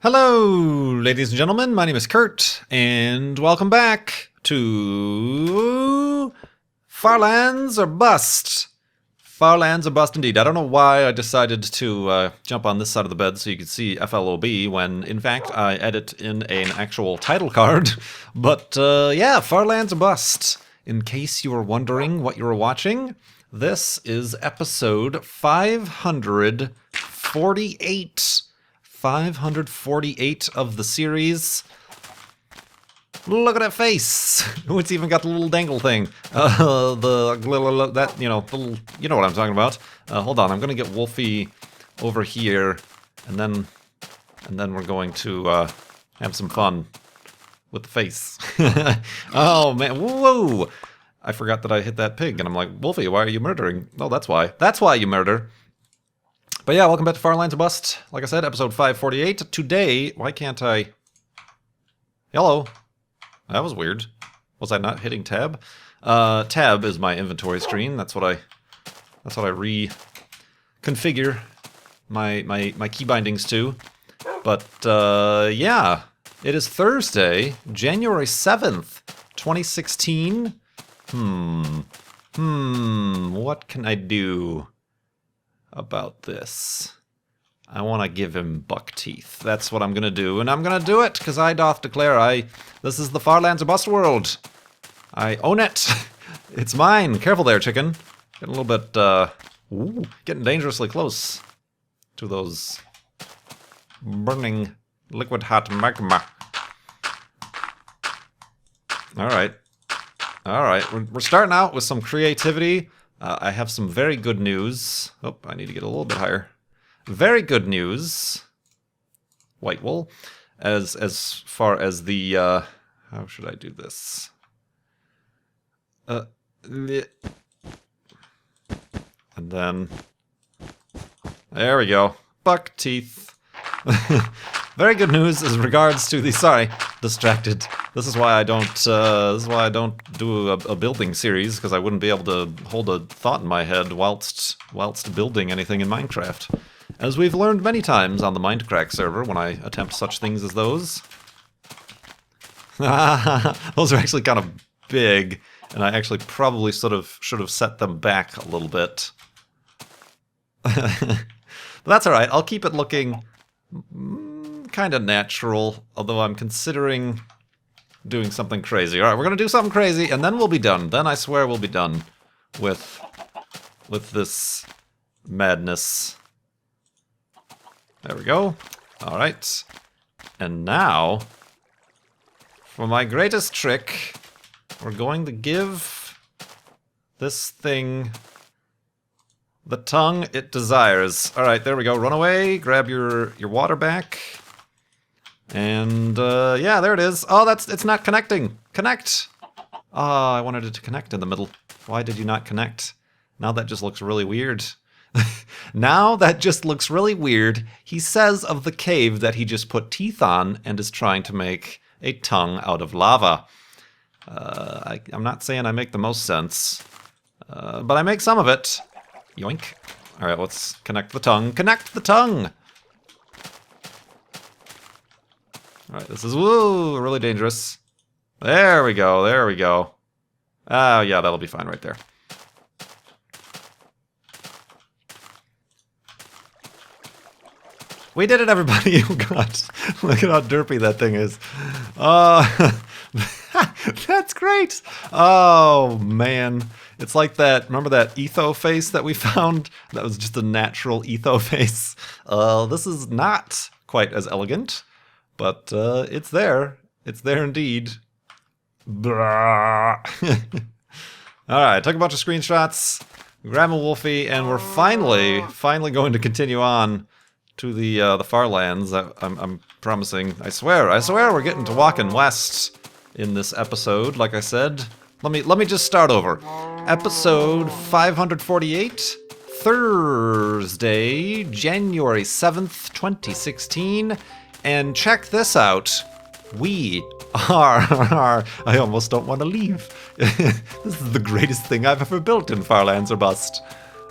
Hello, ladies and gentlemen, my name is Kurt, and welcome back to Farlands or Bust. Farlands or Bust indeed. I don't know why I decided to jump on this side of the bed so you could see FLOB when, in fact, I edit in an actual title card. But, yeah, Farlands or Bust. In case you were wondering what you were watching, this is episode 548. 548 of the series. Look at that face. It's even got the little dangle thing. That, you know what I'm talking about. Hold on, I'm gonna get Wolfie over here, and then we're going to have some fun with the face. Oh man, whoa! I forgot that I hit that pig, and I'm like, Wolfie, why are you murdering? Oh, that's why. That's why you murder. But yeah, welcome back to Farlands or Bust. Like I said, episode 548. Today, why can't I... Hello. That was weird. Was I not hitting tab? Tab is my inventory screen. That's what I reconfigure my key bindings to. But yeah, it is Thursday, January 7th, 2016. What can I do about this? I want to give him buck teeth. That's what I'm going to do, and I'm going to do it, because I doth declare this is the Farlands or Bust world. I own it. It's mine. Careful there, chicken. Getting a little bit, getting dangerously close to those burning liquid hot magma. Alright. Alright, we're starting out with some creativity. I have some very good news. Oh, I need to get a little bit higher. Very good news. White wool. As far as the, how should I do this? And then, there we go. Buck teeth. Very good news as regards to the, sorry, distracted. This is why I don't do a building series, because I wouldn't be able to hold a thought in my head whilst building anything in Minecraft. As we've learned many times on the Mindcrack server when I attempt such things as those. Those are actually kind of big, and I actually probably should have set them back a little bit. But that's alright, I'll keep it looking kind of natural, although I'm considering doing something crazy. Alright, we're gonna do something crazy, and then we'll be done. Then I swear we'll be done with this madness. There we go. Alright. And now, for my greatest trick, we're going to give this thing the tongue it desires. Alright, there we go. Run away, grab your water back. And, yeah, there it is. Oh, it's not connecting. Connect! Oh, I wanted it to connect in the middle. Why did you not connect? Now that just looks really weird. Now that just looks really weird. He says of the cave that he just put teeth on and is trying to make a tongue out of lava. I'm not saying I make the most sense, but I make some of it. Yoink. Alright, let's connect the tongue. Connect the tongue! Alright, this is, woo, really dangerous. There we go, there we go. Oh, yeah, that'll be fine right there. We did it, everybody! Oh, God. Look at how derpy that thing is. That's great! Oh, man. It's like that, remember that etho face that we found? That was just a natural etho face. This is not quite as elegant, but it's there. It's there indeed. Alright, took a bunch of screenshots, grab a Wolfie, and we're finally going to continue on to the Farlands. I'm promising. I swear we're getting to walking west in this episode, like I said. Let me just start over. Episode 548, Thursday, January 7th, 2016. And check this out. We are... I almost don't want to leave. This is the greatest thing I've ever built in Farlands or Bust.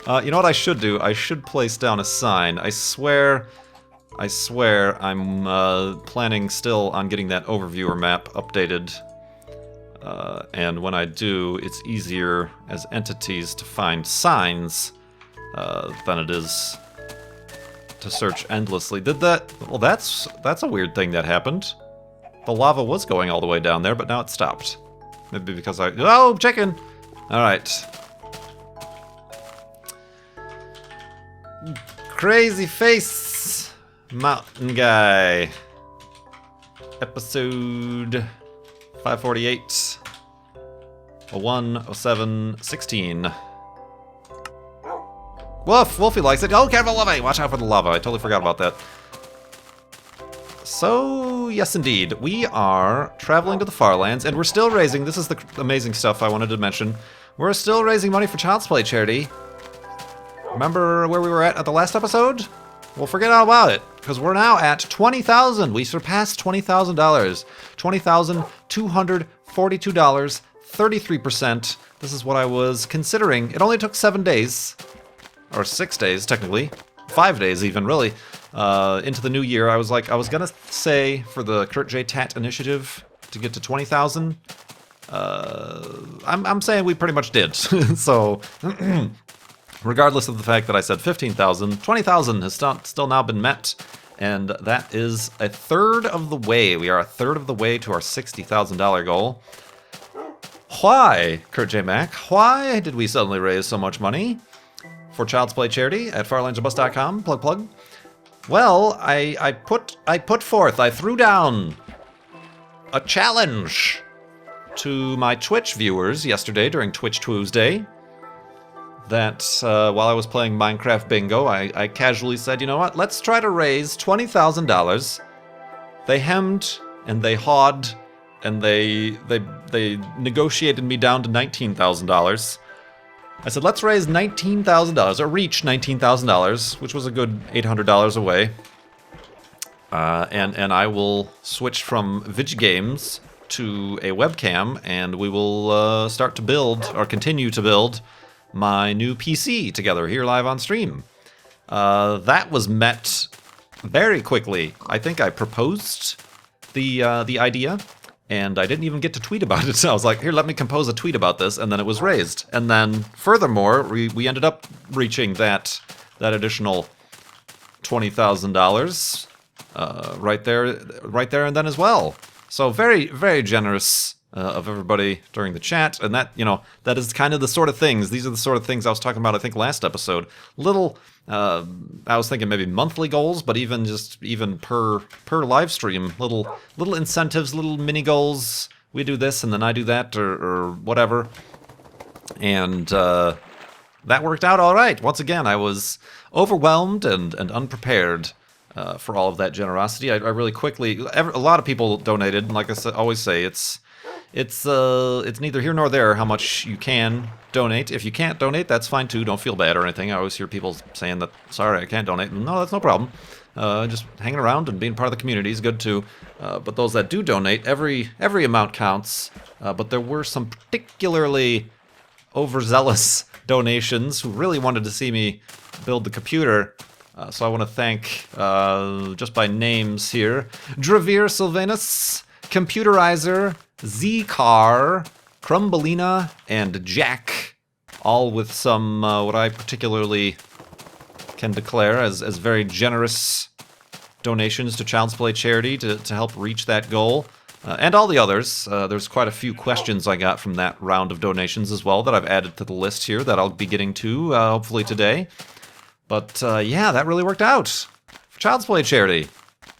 You know what I should do? I should place down a sign. I swear I swear I'm planning still on getting that overviewer map updated. And when I do, it's easier as entities to find signs than it is to search endlessly. Did that? Well, that's a weird thing that happened. The lava was going all the way down there, but now it stopped. Maybe because oh, chicken! Alright. Crazy face mountain guy. Episode 548. 01/07/16. Woof! Wolfie likes it. Oh, careful, lava! Watch out for the lava. I totally forgot about that. So, yes indeed, we are traveling to the Farlands, and we're still raising, this is the amazing stuff I wanted to mention, we're still raising money for Child's Play charity. Remember where we were at the last episode? Well, forget all about it, because we're now at $20,000. We surpassed $20,000. $20,242, 33%. This is what I was considering. It only took 7 days, or 6 days, technically. 5 days even, really. Into the new year, I was gonna say for the Kurt J. Tat initiative to get to 20,000. I'm saying we pretty much did. So, regardless of the fact that I said 15,000, 20,000 has still now been met, and that is a third of the way. We are a third of the way to our $60,000 goal. Why, Kurt J. Mac? Why did we suddenly raise so much money for Child's Play charity at farlandsandbus.com? Plug. Well, I threw down a challenge to my Twitch viewers yesterday during Twitch Twusday. That while I was playing Minecraft Bingo, I casually said, you know what, let's try to raise $20,000. They hemmed and they hawed and they negotiated me down to $19,000. I said, let's raise $19,000, or reach $19,000, which was a good $800 away. And I will switch from Vidge Games to a webcam, and we will start to build, or continue to build, my new PC together here live on stream. That was met very quickly. I think I proposed the idea, and I didn't even get to tweet about it. So I was like, here, let me compose a tweet about this, and then it was raised. And then, furthermore, we ended up reaching that additional $20,000 right there and then as well. So very, very generous of everybody during the chat, and that, you know, that is kind of the sort of things. These are the sort of things I was talking about, I think, last episode. Little, I was thinking maybe monthly goals, but even per live stream, little incentives, little mini goals. We do this, and then I do that, or whatever. And that worked out all right. Once again, I was overwhelmed and unprepared for all of that generosity. I really quickly, a lot of people donated, and like I always say, it's neither here nor there how much you can donate. If you can't donate, that's fine too. Don't feel bad or anything. I always hear people saying that, sorry, I can't donate. No, that's no problem. Just hanging around and being part of the community is good too. But those that do donate, every amount counts. But there were some particularly overzealous donations who really wanted to see me build the computer. So I want to thank, just by names here, Dravir Sylvanus, Computerizer, Z-Car, Crumbelina, and Jack, all with some, what I particularly can declare as very generous donations to Child's Play charity to help reach that goal. And all the others. There's quite a few questions I got from that round of donations as well that I've added to the list here that I'll be getting to, hopefully today. But yeah, that really worked out for Child's Play charity.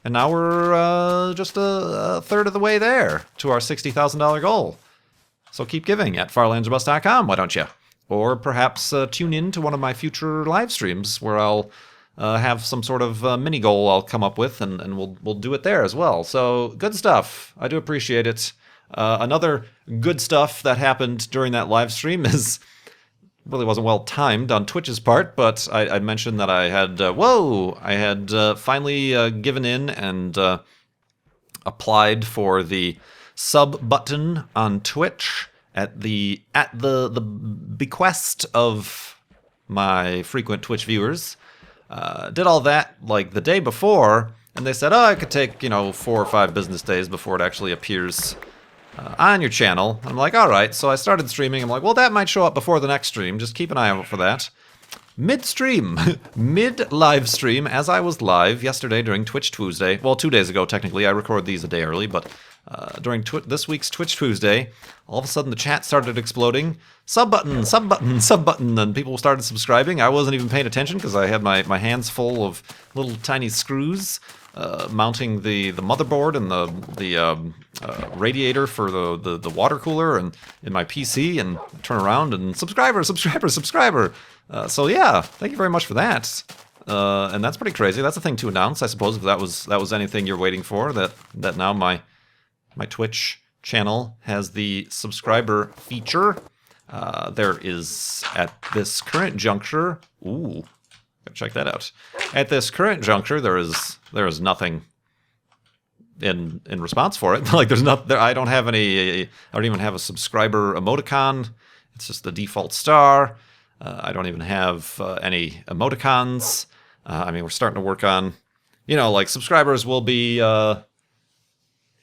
And now we're just a third of the way there to our $60,000 goal. So keep giving at farlandsandbus.com, why don't you? Or perhaps tune in to one of my future live streams where I'll have some sort of mini goal I'll come up with, and we'll do it there as well. So good stuff. I do appreciate it. Another good stuff that happened during that live stream is really wasn't well timed on Twitch's part, but I mentioned that I had finally given in and applied for the sub button on Twitch at the bequest of my frequent Twitch viewers. Did all that like the day before, and they said, oh, it could take, 4 or 5 business days before it actually appears on your channel. I'm like, all right. So I started streaming. I'm like, well, that might show up before the next stream. Just keep an eye out for that. Mid-stream, mid-live stream, as I was live yesterday during Twitch Twusday. Well, 2 days ago, technically. I record these a day early, but during this week's Twitch Twusday, all of a sudden the chat started exploding. Sub button, sub button, sub button, and people started subscribing. I wasn't even paying attention because I had my hands full of little tiny screws mounting the motherboard and the radiator for the water cooler and in my PC, and turn around and subscriber. So yeah, thank you very much for that. And that's pretty crazy. That's a thing to announce, I suppose, if that was anything you're waiting for. That now my Twitch channel has the subscriber feature. There is at this current juncture. Ooh, gotta check that out. At this current juncture, there is nothing in response for it. Like there's not there. I don't have any. I don't even have a subscriber emoticon. It's just the default star. I don't even have any emoticons. I mean, we're starting to work on, like subscribers will be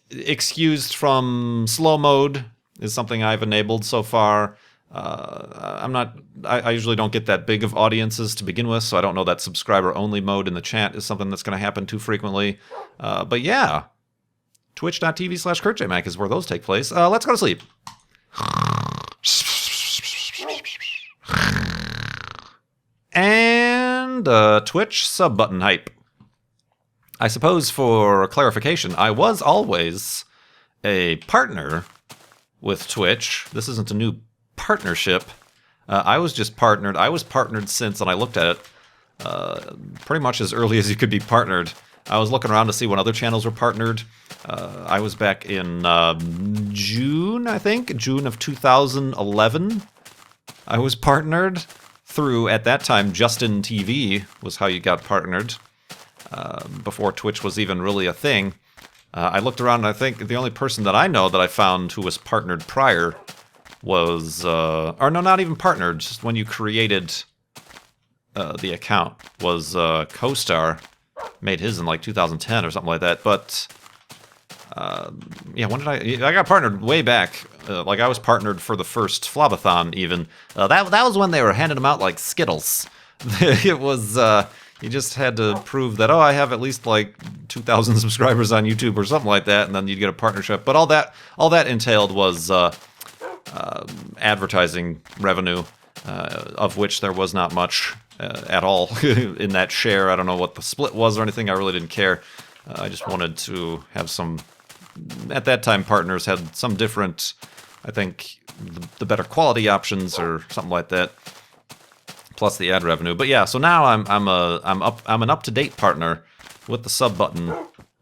excused from slow mode is something I've enabled so far. I usually don't get that big of audiences to begin with, so I don't know that subscriber only mode in the chat is something that's going to happen too frequently. But yeah, twitch.tv/KurtJMac is where those take place. Let's go to sleep. And Twitch sub button hype. I suppose for clarification, I was always a partner with Twitch. This isn't a new partnership. I was just partnered. I was partnered since, and I looked at it pretty much as early as you could be partnered. I was looking around to see when other channels were partnered. I was back in June, I think, June of 2011. I was partnered through, at that time, Justin TV was how you got partnered. Before Twitch was even really a thing. I looked around, and I think the only person that I know that I found who was partnered prior was, or no, not even partnered, just when you created the account, was CoStar. Made his in like 2010 or something like that. But yeah, when did I got partnered way back. Like I was partnered for the first Flobathon even. That was when they were handing them out like Skittles. It was you just had to prove that, I have at least like 2,000 subscribers on YouTube or something like that, and then you'd get a partnership. But all that entailed was advertising revenue, of which there was not much at all in that share. I don't know what the split was or anything. I really didn't care. I just wanted to have some. At that time, partners had some different, I think, the better quality options or something like that. Plus the ad revenue. But yeah, so now I'm an up-to-date partner with the sub button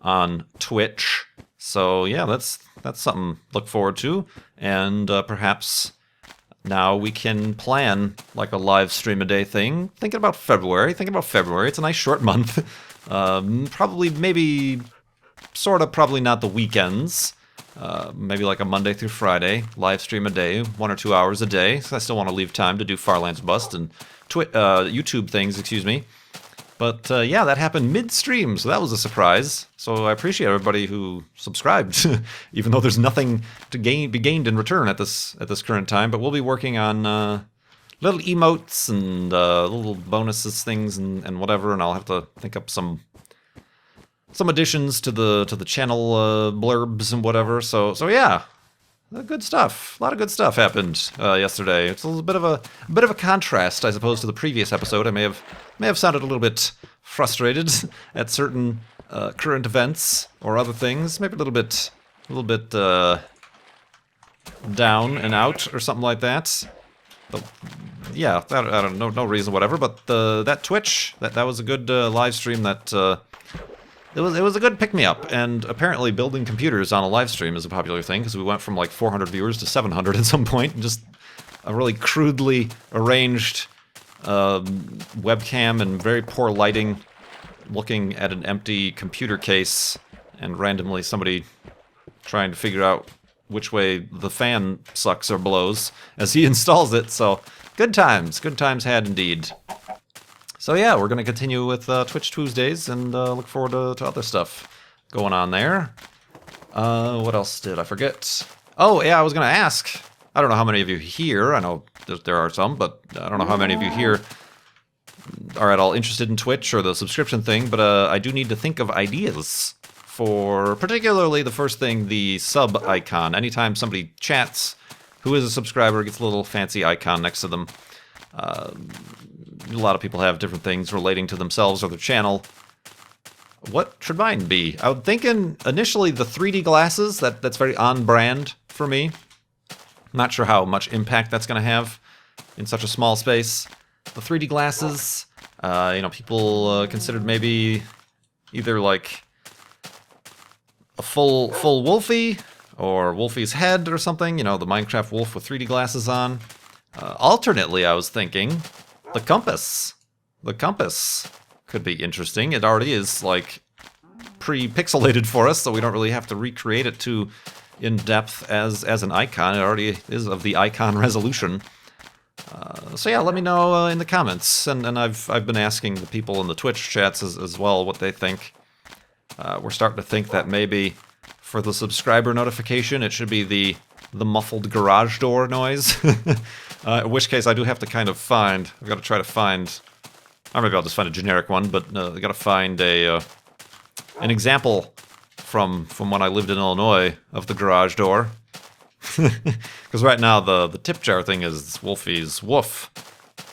on Twitch. So yeah, that's something to look forward to, and perhaps now we can plan like a live stream a day thing. Thinking about February. It's a nice short month. Probably, maybe, probably not the weekends. Maybe like a Monday through Friday, live stream a day, 1 or 2 hours a day. So I still want to leave time to do Farlands Bust and YouTube things, excuse me. But yeah, that happened mid-stream, so that was a surprise. So I appreciate everybody who subscribed, even though there's nothing to be gained in return at this current time. But we'll be working on little emotes and little bonuses, things, and whatever. And I'll have to think up some additions to the channel blurbs and whatever. So yeah. Good stuff. A lot of good stuff happened yesterday. It's a little bit of a contrast, I suppose, to the previous episode. I may have sounded a little bit frustrated at certain current events or other things. Maybe a little bit down and out or something like that. But yeah, I don't know, no reason, whatever. But that Twitch, that was a good live stream. That it was a good pick-me-up, and apparently building computers on a live stream is a popular thing, because we went from like 400 viewers to 700 at some point, and just a really crudely arranged webcam and very poor lighting, looking at an empty computer case, and randomly somebody trying to figure out which way the fan sucks or blows as he installs it. So good times had indeed. So yeah, we're going to continue with Twitch Tuesdays and look forward to other stuff going on there. What else did I forget? Oh, yeah, I was going to ask. I don't know how many of you here, I know there are some, but I don't know how many of you here are at all interested in Twitch or the subscription thing, but I do need to think of ideas for particularly the first thing, the sub icon. Anytime somebody chats who is a subscriber, gets a little fancy icon next to them. A lot of people have different things relating to themselves or their channel. What should mine be? I'm thinking initially the 3D glasses. That's very on brand for me. Not sure how much impact that's going to have in such a small space. The 3D glasses, you know, people considered maybe either like a full Wolfie or Wolfie's head or something. You know, the Minecraft wolf with 3D glasses on. Alternately, I was thinking the compass. The compass could be interesting. It already is like pre-pixelated for us, so we don't really have to recreate it too in depth as an icon. It already is of the icon resolution. So yeah, let me know in the comments, and I've been asking the people in the Twitch chats as well what they think. We're starting to think that maybe for the subscriber notification, it should be the muffled garage door noise. In which case, I do have to kind of find. I've got to try to find. Or maybe I'll just find a generic one, but I got to find an example from when I lived in Illinois of the garage door. Because right now the tip jar thing is Wolfie's woof.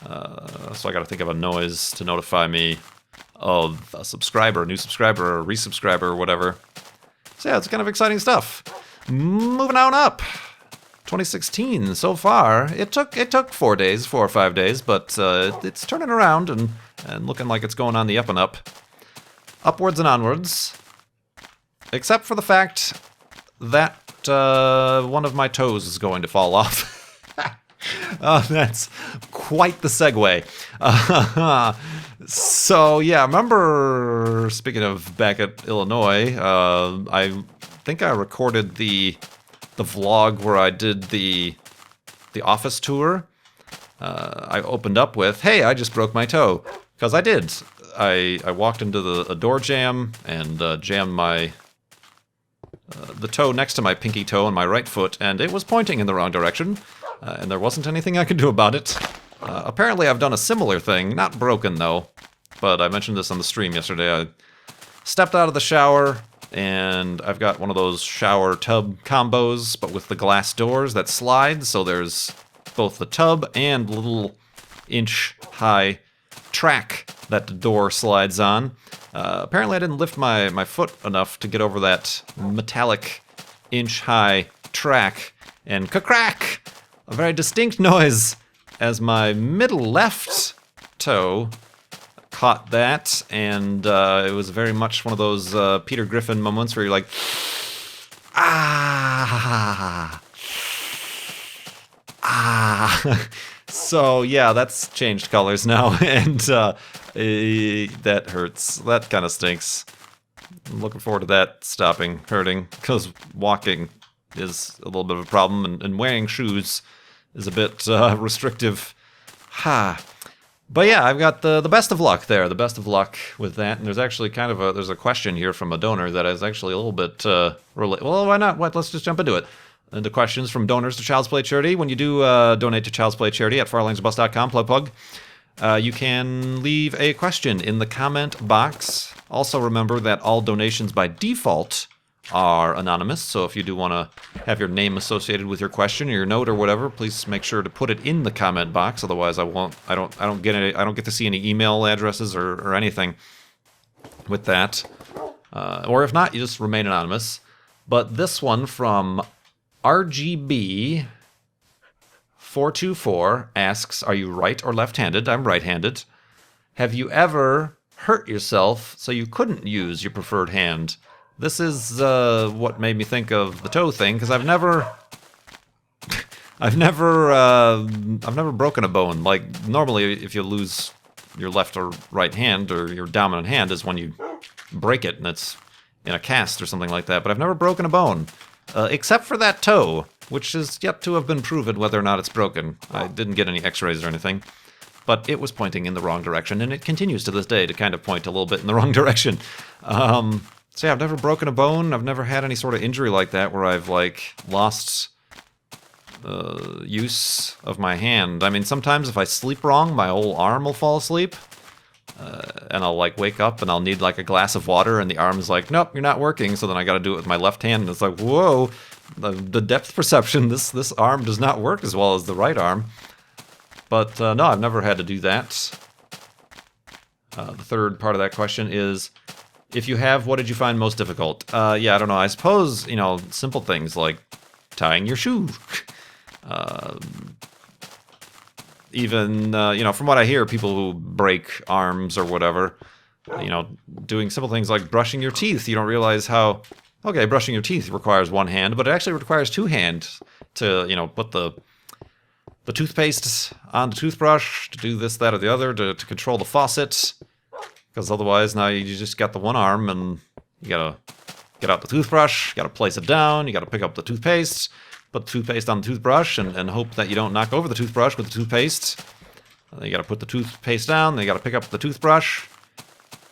So I got to think of a noise to notify me of a subscriber, new subscriber, or resubscriber, or whatever. So yeah, it's kind of exciting stuff. Moving on up. 2016 so far. It took 4 or 5 days, but it's turning around and looking like it's going on the up and up. Upwards and onwards. Except for the fact that one of my toes is going to fall off. That's quite the segue. So yeah, I remember, speaking of back at Illinois, I think I recorded the vlog where I did the office tour. I opened up with, "Hey, I just broke my toe," because I did. I walked into a door jam and jammed my the toe next to my pinky toe on my right foot, and it was pointing in the wrong direction, and there wasn't anything I could do about it. Apparently, I've done a similar thing, not broken though, but I mentioned this on the stream yesterday. I stepped out of the shower, and I've got one of those shower tub combos, but with the glass doors that slide, so there's both the tub and the little inch-high track that the door slides on. Apparently I didn't lift my foot enough to get over that metallic inch-high track, and ka-crack! A very distinct noise as my middle left toe caught that, and it was very much one of those Peter Griffin moments where you're like, ah. So yeah, that's changed colors now, and that hurts. That kind of stinks. I'm looking forward to that stopping hurting, because walking is a little bit of a problem, and wearing shoes is a bit restrictive. But yeah, I've got the best of luck there, the best of luck with that. And there's actually kind of there's a question here from a donor that is actually a little bit well, why not? Let's just jump into it. And the questions from donors to Child's Play Charity. When you do donate to Child's Play Charity at farlingsbus.com, plug, you can leave a question in the comment box. Also remember that all donations by default are anonymous, so if you do want to have your name associated with your question or your note or whatever, please make sure to put it in the comment box. Otherwise, I don't get to see any email addresses or anything with that. Or if not, you just remain anonymous. But this one from RGB 424 asks, "Are you right or left-handed?" I'm right-handed. "Have you ever hurt yourself so you couldn't use your preferred hand?" This is what made me think of the toe thing, because I've never broken a bone. Like, normally if you lose your left or right hand, or your dominant hand, is when you break it and it's in a cast or something like that. But I've never broken a bone, except for that toe, which is yet to have been proven whether or not it's broken. I didn't get any x-rays or anything. but it was pointing in the wrong direction, and it continues to this day to kind of point a little bit in the wrong direction. So yeah, I've never broken a bone. I've never had any sort of injury like that where I've, like, lost use of my hand. I mean, sometimes if I sleep wrong, my whole arm will fall asleep. And I'll, like, wake up and I'll need, like, a glass of water, and the arm's like, nope, you're not working, so then I gotta do it with my left hand, and it's like, whoa, the depth perception, this arm does not work as well as the right arm. But, no, I've never had to do that. The third part of that question is, if you have, what did you find most difficult? Yeah, I don't know, I suppose, you know, simple things like tying your shoe. Even, you know, from what I hear, people who break arms or whatever, you know, doing simple things like brushing your teeth, you don't realize how, okay, brushing your teeth requires one hand, but it actually requires two hands to, you know, put the toothpaste on the toothbrush, to do this, that, or the other, to control the faucet, because otherwise now you just got the one arm, and you gotta get out the toothbrush, you gotta place it down, you gotta pick up the toothpaste, put the toothpaste on the toothbrush, and hope that you don't knock over the toothbrush with the toothpaste. Then you gotta put the toothpaste down, then you gotta pick up the toothbrush,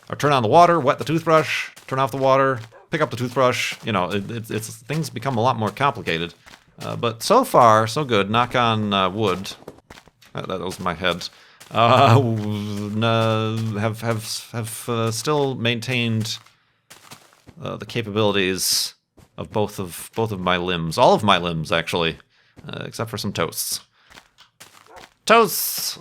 or turn on the water, wet the toothbrush, turn off the water, pick up the toothbrush. You know, it's things become a lot more complicated. But so far, so good. Knock on wood. That was my head. Have still maintained the capabilities of both of my limbs, all of my limbs actually, except for some toasts. Toasts.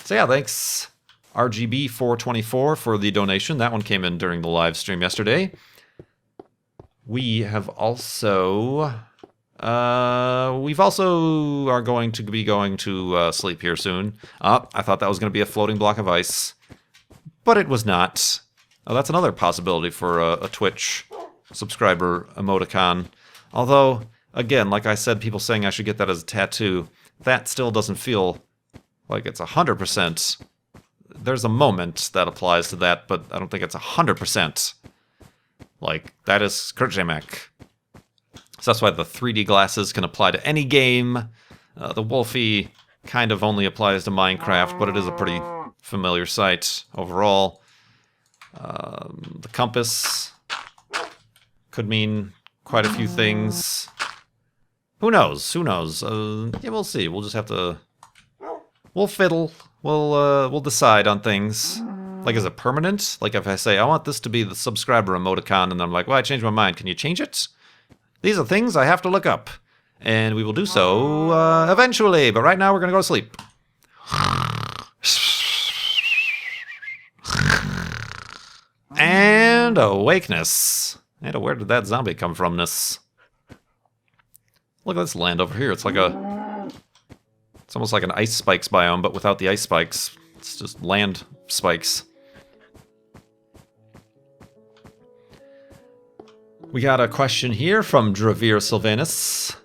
So yeah, thanks RGB424 for the donation. That one came in during the live stream yesterday. We have also we've also are going to be going to sleep here soon. I thought that was going to be a floating block of ice, but it was not. Oh, that's another possibility for a Twitch subscriber emoticon. Although, again, like I said, people saying I should get that as a tattoo, that still doesn't feel like it's 100%. There's a moment that applies to that, but I don't think it's 100%. Like, that is Kurtjamek. So that's why the 3D glasses can apply to any game. The Wolfie kind of only applies to Minecraft, but it is a pretty familiar sight overall. The compass could mean quite a few things. Who knows? Who knows? Yeah, we'll see. We'll just have to... We'll fiddle. We'll decide on things. Like, is it permanent? Like, if I say, I want this to be the subscriber emoticon, and then I'm like, well, I changed my mind. Can you change it? These are things I have to look up. And we will do so eventually. But right now, we're going to go to sleep. And awakeness. And where did that zombie come from-ness? Look at this land over here. It's like a... It's almost like an ice spikes biome, but without the ice spikes. It's just land spikes. We got a question here from Dravir Sylvanus.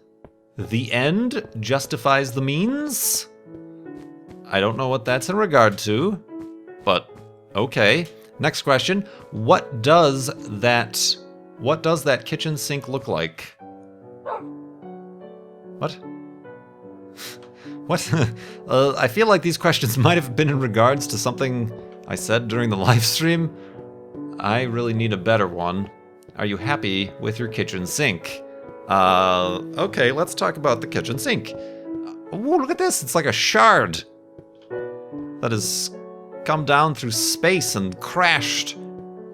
The end justifies the means? I don't know what that's in regard to, but okay. Next question. What does that kitchen sink look like? What? What? I feel like these questions might have been in regards to something I said during the live stream. I really need a better one. Are you happy with your kitchen sink? Okay, let's talk about the kitchen sink. Oh, look at this. It's like a shard that has come down through space and crashed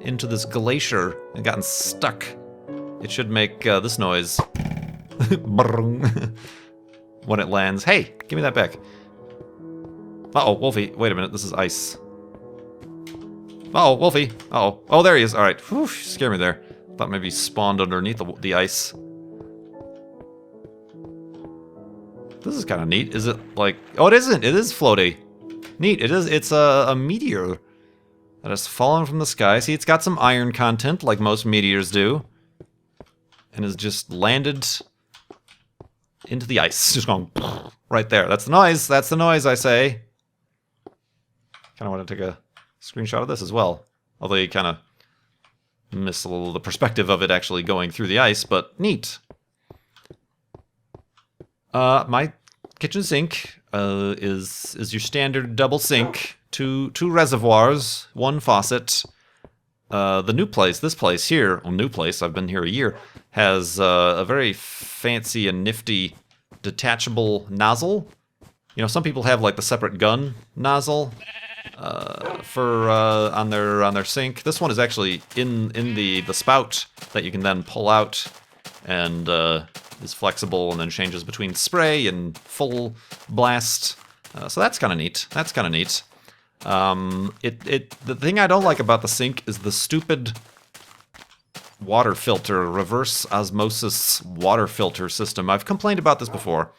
into this glacier and gotten stuck. It should make this noise when it lands. Hey, give me that back. Uh-oh, Wolfie. Wait a minute, this is ice. Uh-oh, Wolfie. Uh-oh. Oh, there he is. All right. Whew, scared me there. Thought maybe he spawned underneath the ice. This is kind of neat. Is it like... Oh, it isn't. It is floaty. Neat. It is. It's a meteor that has fallen from the sky. See, it's got some iron content, like most meteors do. And has just landed into the ice. Just going right there. That's the noise. That's the noise, I say. Kind of want to take a screenshot of this as well. Although you kind of miss a little the perspective of it actually going through the ice, but neat. My kitchen sink is your standard double sink, two reservoirs, one faucet. The new place, this place here, well, new place, I've been here a year, has a very fancy and nifty detachable nozzle. You know, some people have like the separate gun nozzle for on their sink. This one is actually in the spout that you can then pull out, and is flexible and then changes between spray and full blast. So that's kind of neat. That's kind of neat. The thing I don't like about the sink is the stupid water filter, reverse osmosis water filter system. I've complained about this before.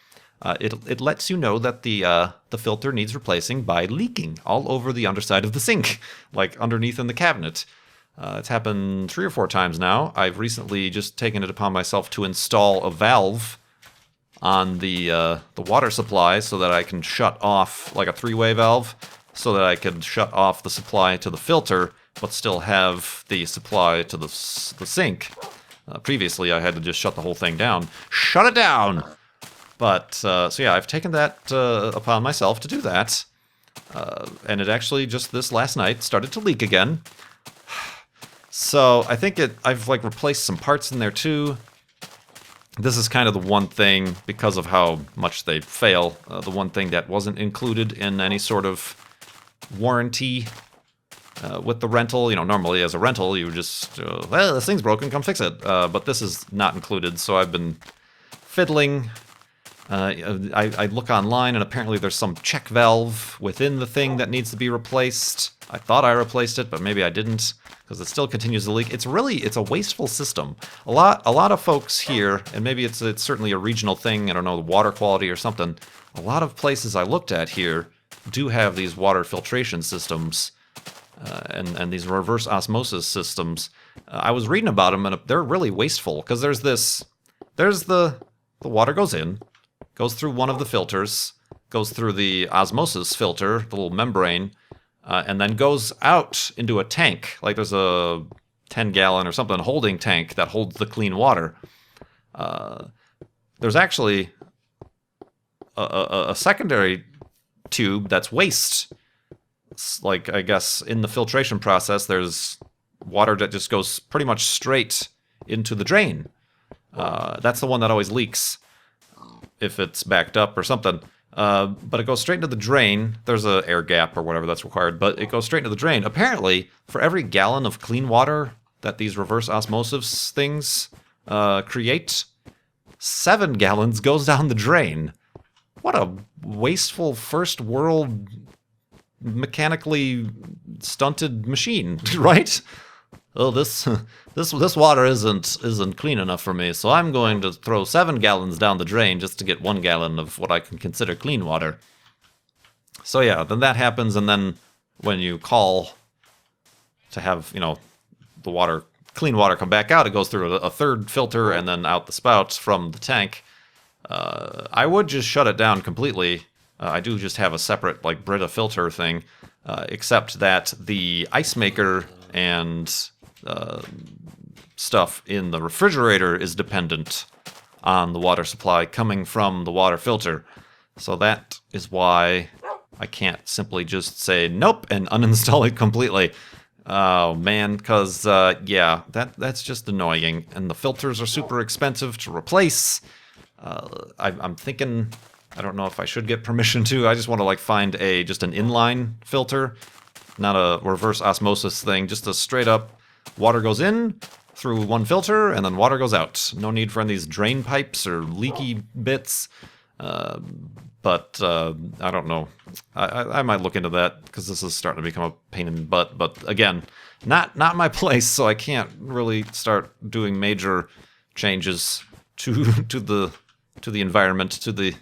It lets you know that the filter needs replacing by leaking all over the underside of the sink, like underneath in the cabinet. It's happened 3 or 4 times now. I've recently just taken it upon myself to install a valve on the water supply so that I can shut off, like a 3-way valve, so that I could shut off the supply to the filter, but still have the supply to the sink. Previously, I had to just shut the whole thing down. Shut it down! But, so yeah, I've taken that upon myself to do that. And it actually, just this last night, started to leak again. So I think I've like replaced some parts in there too. This is kind of the one thing, because of how much they fail, the one thing that wasn't included in any sort of warranty with the rental. You know, normally as a rental, you just, well, this thing's broken, come fix it. But this is not included, so I've been fiddling. I look online, and apparently there's some check valve within the thing that needs to be replaced. I thought I replaced it, but maybe I didn't, because it still continues to leak. It's a wasteful system. A lot of folks here, and maybe it's certainly a regional thing, I don't know, the water quality or something. A lot of places I looked at here do have these water filtration systems and these reverse osmosis systems. I was reading about them, and they're really wasteful, because there's the water goes in, goes through one of the filters, goes through the osmosis filter, the little membrane, and then goes out into a tank. Like there's a 10-gallon or something holding tank that holds the clean water. There's actually a secondary tube that's waste. It's like, I guess, in the filtration process, there's water that just goes pretty much straight into the drain. That's the one that always leaks if it's backed up or something. But it goes straight into the drain. There's an air gap or whatever that's required, but it goes straight into the drain. Apparently, for every gallon of clean water that these reverse osmosis things create, 7 gallons goes down the drain. What a wasteful first world mechanically stunted machine, right? Oh, this water isn't clean enough for me, so I'm going to throw 7 gallons down the drain just to get 1 gallon of what I can consider clean water. So yeah, then that happens, and then when you call to have, you know, the clean water come back out, it goes through a third filter and then out the spouts from the tank. I would just shut it down completely. I do just have a separate, like, Brita filter thing, except that the ice maker and stuff in the refrigerator is dependent on the water supply coming from the water filter. So that is why I can't simply just say nope and uninstall it completely. Oh man, because yeah, that's just annoying, and the filters are super expensive to replace. I'm thinking, I don't know if I should get permission to. I just want to like find just an inline filter, not a reverse osmosis thing, just a straight up water goes in through one filter and then water goes out. No need for any of these drain pipes or leaky bits. But I don't know. I might look into that, because this is starting to become a pain in the butt. But again, not my place, so I can't really start doing major changes to the environment, to the.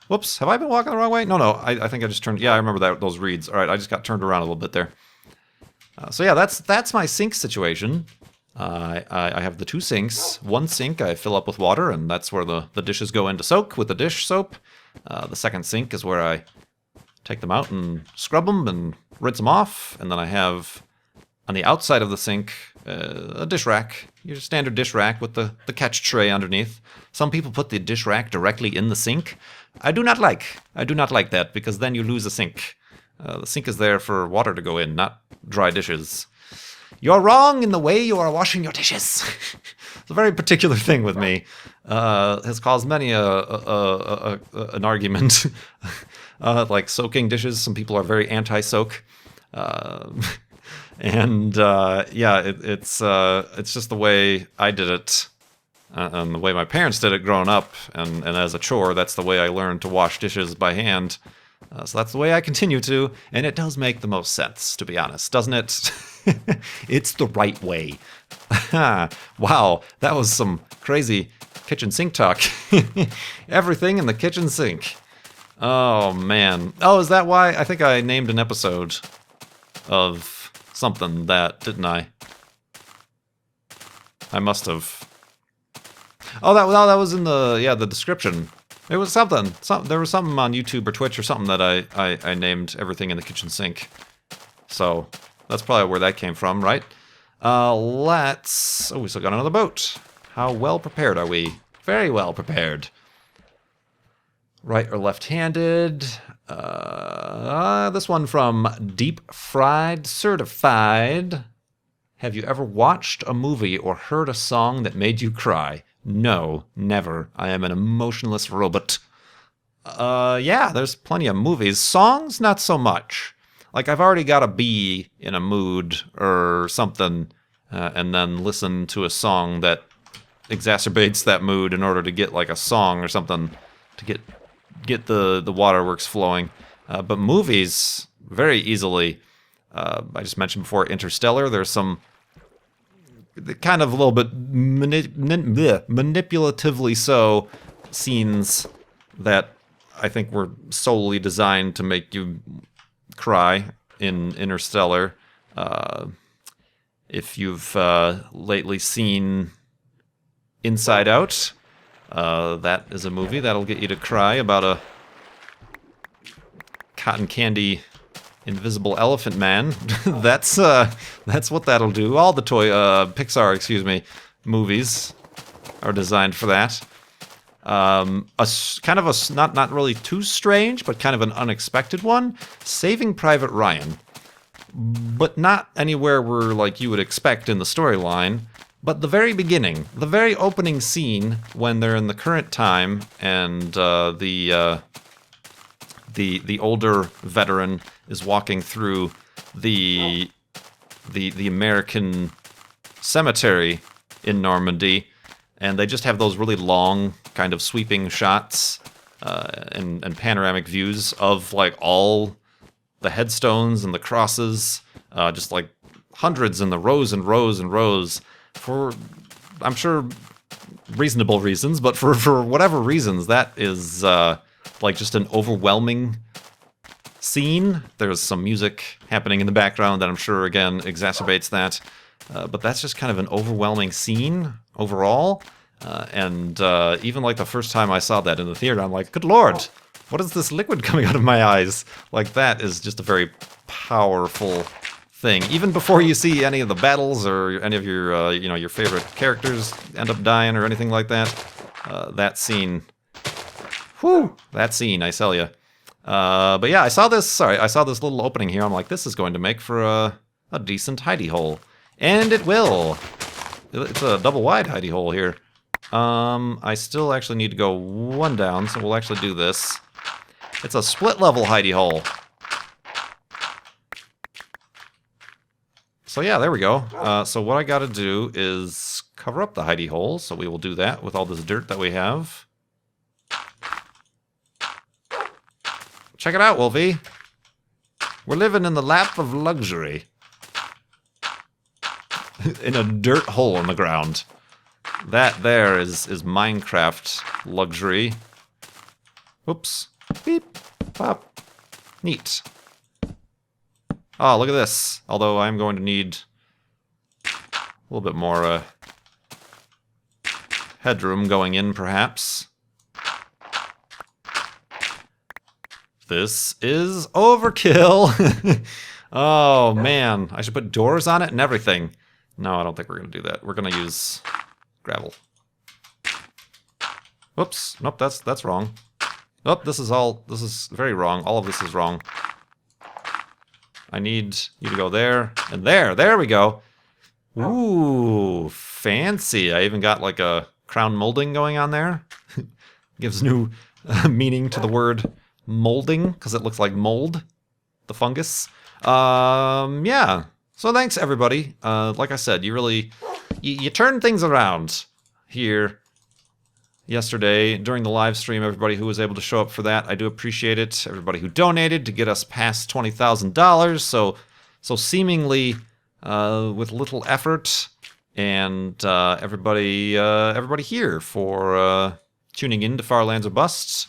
Whoops, have I been walking the wrong way? No, I think I just turned. Yeah, I remember those reeds. All right, I just got turned around a little bit there. So yeah, that's my sink situation. I have the 2 sinks. One sink I fill up with water, and that's where the dishes go in to soak with the dish soap. The second sink is where I take them out and scrub them and rinse them off. And then I have, on the outside of the sink, a dish rack, your standard dish rack with the catch tray underneath. Some people put the dish rack directly in the sink. I do not like that, because then you lose a sink. The sink is there for water to go in, not dry dishes. You're wrong in the way you are washing your dishes. It's a very particular thing with me. Has caused many an argument. Like soaking dishes, some people are very anti-soak. And yeah, it's just the way I did it, and the way my parents did it growing up, and as a chore, that's the way I learned to wash dishes by hand. So that's the way I continue to, and it does make the most sense, to be honest, doesn't it? It's the right way. Wow, that was some crazy kitchen sink talk. Everything in the kitchen sink. Oh, man. Oh, is that why? I think I named an episode of something that, didn't I? I must have. Oh, that was in the description. It was something. There was something on YouTube or Twitch or something that I named everything in the kitchen sink. So that's probably where that came from, right? Let's... Oh, we still got another boat. How well prepared are we? Very well prepared. Right or left-handed? This one from Deep Fried Certified. Have you ever watched a movie or heard a song that made you cry? No, never. I am an emotionless robot. Yeah, there's plenty of movies. Songs, not so much. Like, I've already got to be in a mood or something, and then listen to a song that exacerbates that mood in order to get, like, a song or something to get the waterworks flowing. But movies, very easily. I just mentioned before Interstellar. There's some kind of a little bit manipulatively so scenes that I think were solely designed to make you cry in Interstellar. If you've lately seen Inside Out, that is a movie that'll get you to cry about a cotton candy invisible elephant man. That's what that'll do. All the Pixar, movies are designed for that. Kind of a not really too strange, but kind of an unexpected one. Saving Private Ryan, but not anywhere where like you would expect in the storyline. But the very beginning, the very opening scene when they're in the current time, and the older veteran is walking through the American cemetery in Normandy, and they just have those really long kind of sweeping shots and panoramic views of like all the headstones and the crosses, just like hundreds in the rows and rows and rows, for I'm sure reasonable reasons, but for whatever reasons, that is like just an overwhelming scene. There's some music happening in the background that I'm sure again exacerbates that, but that's just kind of an overwhelming scene overall. And even like the first time I saw that in the theater, I'm like, good lord, what is this liquid coming out of my eyes? Like, that is just a very powerful thing. Even before you see any of the battles or any of your your favorite characters end up dying or anything like that, that scene, that scene, I tell you. But yeah, I saw this little opening here. I'm like, this is going to make for a decent hidey hole, and it will. It's a double wide hidey hole here. I still actually need to go one down, so we'll actually do this. It's a split level hidey hole. So yeah, there we go. So what I gotta do is cover up the hidey hole, so we will do that with all this dirt that we have. Check it out, Wolfie. We're living in the lap of luxury. In a dirt hole in the ground. That there is Minecraft luxury. Oops. Beep. Pop. Neat. Oh, look at this. Although I'm going to need a little bit more headroom going in, perhaps. This is overkill. Oh, man. I should put doors on it and everything. No, I don't think we're going to do that. We're going to use gravel. Whoops. Nope, that's wrong. Oh, this is very wrong. All of this is wrong. I need you to go there and there. There we go. Ooh, fancy. I even got like a crown molding going on there. Gives new meaning to the word molding because it looks like mold, the fungus. Yeah. So thanks everybody. Like I said, you turned things around here yesterday during the live stream. Everybody who was able to show up for that, I do appreciate it. Everybody who donated to get us past $20,000. So seemingly with little effort, and everybody here for tuning in to Far Lands or Busts,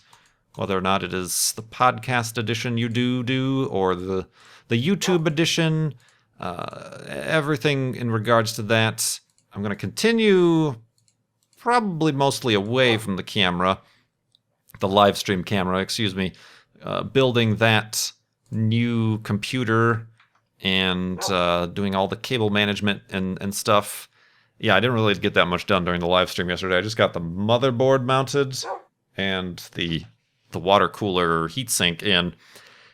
whether or not it is the podcast edition you do or the YouTube edition, everything in regards to that. I'm going to continue probably mostly away from the camera, the live stream camera, excuse me, building that new computer and doing all the cable management and stuff. Yeah, I didn't really get that much done during the live stream yesterday. I just got the motherboard mounted and the water cooler heatsink in.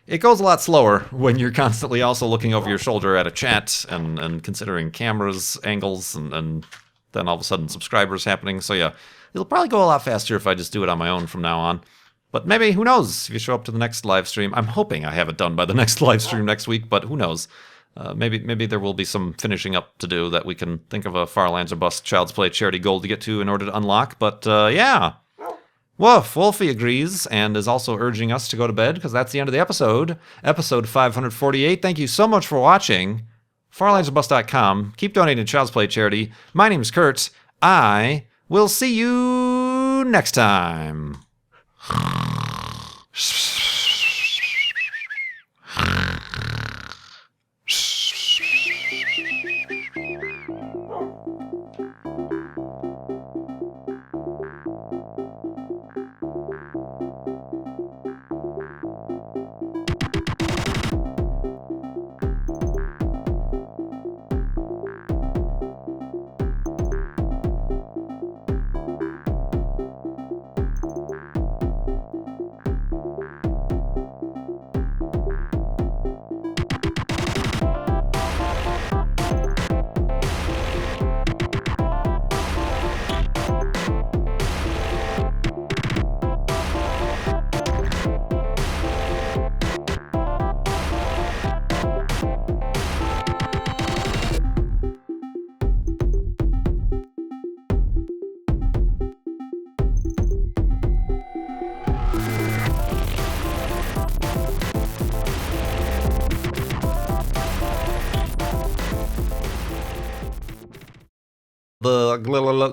It goes a lot slower when you're constantly also looking over your shoulder at a chat and considering cameras, angles, and then all of a sudden subscribers happening. So yeah, it'll probably go a lot faster if I just do it on my own from now on. But maybe, who knows, if you show up to the next live stream. I'm hoping I have it done by the next live stream next week, but who knows. Maybe there will be some finishing up to do that we can think of a Far Lands or Bust Child's Play charity goal to get to in order to unlock. But yeah. Woof, Wolfie agrees and is also urging us to go to bed because that's the end of the episode. Episode 548. Thank you so much for watching. FarLandsOrBust.com. Keep donating to Child's Play charity. My name is Kurt. I will see you next time.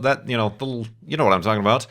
That, you know what I'm talking about.